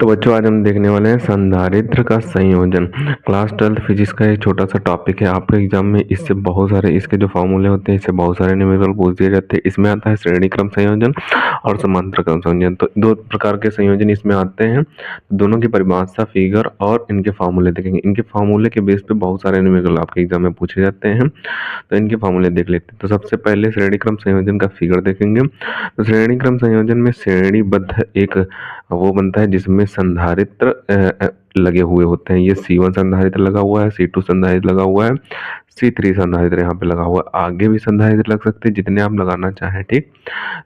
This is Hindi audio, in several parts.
तो बच्चों आज हम देखने वाले हैं संधारित्र का संयोजन। क्लास 12 फिजिक्स का एक छोटा सा टॉपिक है। आपके एग्जाम में इससे बहुत सारे इसके जो फॉर्मूले होते हैं इससे बहुत सारे न्यूमेरिकल पूछ दिए जाते हैं। इसमें आता है श्रेणी क्रम संयोजन और समांतर क्रम संयोजन। तो दो प्रकार के संयोजन इसमें आते हैं। दोनों की परिभाषा, फिगर और इनके फॉर्मूले देखेंगे। इनके फॉर्मूले के बेस पे बहुत सारे न्यूमेरिकल आपके एग्जाम में पूछे जाते हैं, तो इनके फॉर्मूले देख लेते हैं। तो सबसे पहले श्रेणी क्रम संयोजन का फिगर देखेंगे। तो श्रेणी क्रम संयोजन में श्रेणीबद्ध एक वो बनता है जिसमें संधारित्र लगे हुए होते हैं। ये C1 संधारित्र लगा हुआ है, C2 संधारित्र लगा हुआ है, C3 संधारित्र यहाँ पे लगा हुआ है। आगे भी संधारित्र लग सकते हैं, जितने आप लगाना चाहें, ठीक।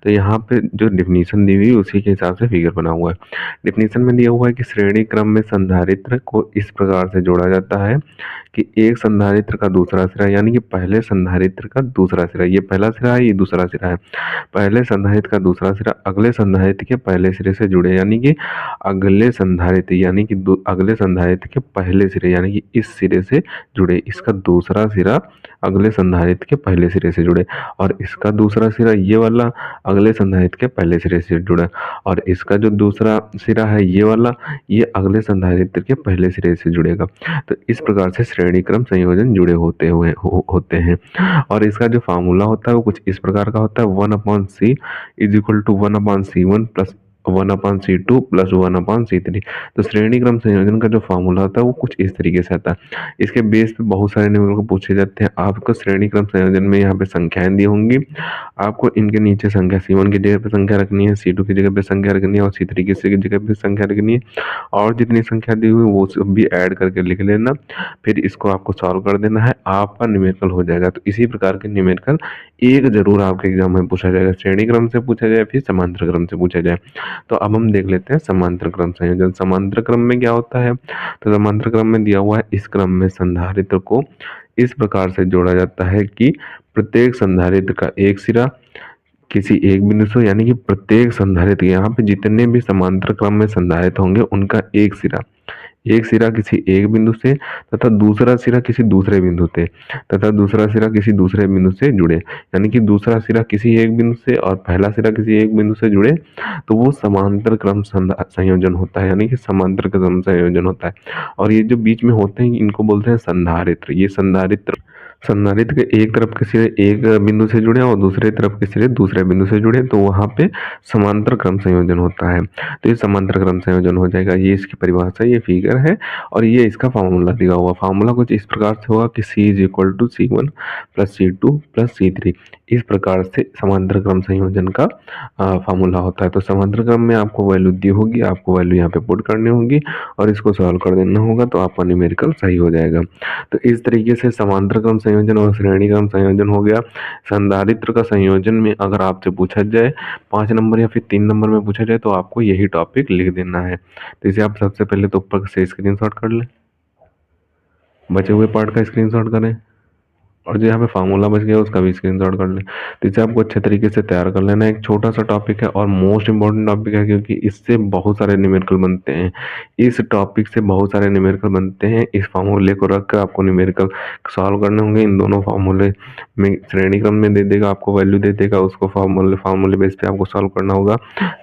तो यहाँ पे जो डिफिनीशन दी हुई है उसी के हिसाब से फिगर बना हुआ है। डिफिनीशन में दिया हुआ है कि श्रेणी क्रम में संधारित्र को इस प्रकार से जोड़ा जाता है कि एक संधारित्र का दूसरा सिरा, यानी कि पहले संधारित्र का दूसरा सिरा, ये पहला सिरा है, ये दूसरा सिरा है, पहले संधारित्र का दूसरा सिरा अगले संधारित्र के पहले सिरे से जुड़े, यानी कि अगले संधारित्र यानी कि अगले संधारित्र के पहले सिरे यानी कि इस सिरे से जुड़े। इसका दूसरा सिरा अगले संधारित्र के पहले सिरे से जुड़े और इसका दूसरा सिरा ये वाला अगले संधारित्र के पहले सिरे से जुड़ा और इसका जो दूसरा सिरा है ये वाला, ये अगले संधारित्र के पहले सिरे से जुड़ेगा। तो इस प्रकार से श्रेणी क्रम संयोजन जुड़े होते हैं। और इसका जो फार्मूला होता है वो कुछ इस प्रकार का होता है, 1/c is equal to 1/c1 plus 1/c2 plus 1/c3। तो श्रेणी क्रम संयोजन का जो फार्मूला होता है वो कुछ इस तरीके से आता है। इसके बेस पे बहुत सारे न्यूमेरिकल पूछे जाते हैं। आपको श्रेणी क्रम संयोजन में यहाँ पे संख्याएं दी होंगी, आपको इनके नीचे संख्या C1 की जगह पे संख्या रखनी है, C2 की जगह पे संख्या रखनी है और C3 की जगह पे संख्या रखनी है और जितनी संख्या दी हुई वो सब भी ऐड करके लिख लेना। फिर इसको आपको सॉल्व कर देना है, आपका न्यूमेरिकल हो जाएगा। तो इसी प्रकार के न्यूमेरिकल एक जरूर आपके एग्जाम में पूछा जाएगा, श्रेणी क्रम से पूछा जाए फिर समांतर क्रम से पूछा जाए। तो अब हम देख लेते हैं समांतर क्रम संयोजन। समांतर क्रम में क्या होता है, तो समांतर क्रम में दिया हुआ है इस क्रम में संधारित्र को इस प्रकार से जोड़ा जाता है कि प्रत्येक संधारित्र का एक सिरा किसी एक बिंदु से, यानी कि प्रत्येक संधारित्र, यहाँ पे जितने भी समांतर क्रम में संधारित्र होंगे उनका एक सिरा किसी एक बिंदु से तथा दूसरा सिरा किसी दूसरे बिंदु से तथा दूसरा सिरा किसी दूसरे बिंदु से जुड़े, यानी कि दूसरा सिरा किसी एक बिंदु से और पहला सिरा किसी एक बिंदु से जुड़े, तो वो समांतर क्रम संयोजन होता है, यानी कि समांतर क्रम संयोजन होता है। और ये जो बीच में होते हैं इनको बोलते हैं संधारित्र। ये संधारित्र के एक तरफ के सिरे एक बिंदु से जुड़े और दूसरे तरफ के सिरे दूसरे बिंदु से जुड़े, तो वहां पे समांतर क्रम संयोजन होता है। तो ये समांतर क्रम संयोजन हो जाएगा। ये इसकी परिभाषा, ये फिगर है और ये इसका फार्मूला दिया हुआ। फार्मूला कुछ इस प्रकार से होगा कि C is equal to C1 plus C2 plus C3। इस प्रकार से समांतर क्रम संयोजन का फार्मूला होता है। तो समांतर क्रम में आपको वैल्यू दी होगी, आपको वैल्यू यहाँ पे पुट करनी होगी और इसको सॉल्व कर देना होगा, तो आपका न्यूमेरिकल सही हो जाएगा। तो इस तरीके से समांतर क्रम संयोजन और श्रेणी क्रम संयोजन हो गया। संधारित्र का संयोजन में अगर आपसे पूछा जाए 5 नंबर या फिर 3 नंबर में पूछा जाए तो आपको यही टॉपिक लिख देना है। तो इसे आप सबसे पहले तो ऊपर से स्क्रीनशॉट कर लें, बचे हुए पार्ट का स्क्रीनशॉट करें और जो यहाँ पे फार्मूला बच गया उसका भी स्क्रीनशॉट कर लें। तो इसे आपको अच्छे तरीके से तैयार कर लेना है। एक छोटा सा टॉपिक है और मोस्ट इंपॉर्टेंट टॉपिक है, क्योंकि इससे बहुत सारे न्यूमेरिकल बनते हैं। इस टॉपिक से बहुत सारे न्यूमेरिकल बनते हैं। इस फार्मूले को रख कर आपको न्यूमेरिकल सॉल्व करने होंगे। इन दोनों फार्मूले में श्रेणी क्रम में दे देगा, आपको वैल्यू दे देगा, उसको फार्मूले बेस पे आपको सॉल्व करना होगा।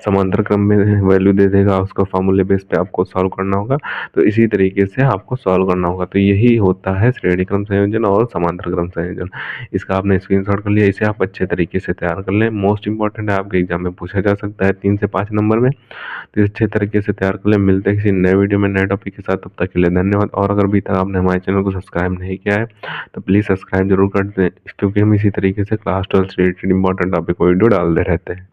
समांतर क्रम में वैल्यू दे देगा, उसको फार्मूले बेस पे आपको सॉल्व करना होगा। तो इसी तरीके से आपको सॉल्व करना होगा। तो यही होता है श्रेणी क्रम संयोजन और समांतर क्रम संयोजन। इसका आपने स्क्रीनशॉट कर लिया, इसे आप अच्छे तरीके से तैयार कर लें। मोस्ट इंपॉर्टेंट है, आपके एग्जाम में पूछा जा सकता है 3 से 5 नंबर में। तो अच्छे तरीके से तैयार कर लें। मिलते हैं किसी नए वीडियो में नए टॉपिक के साथ, तब तक के लिए धन्यवाद। और अगर अभी तक आपने हमारे चैनल को सब्सक्राइब नहीं किया है तो प्लीज़ सब्सक्राइब जरूर कर दें, क्योंकि हम इसी तरीके से क्लास 12 से रिलेटेड इंपॉर्टेंट टॉपिक को वीडियो डालते रहते हैं।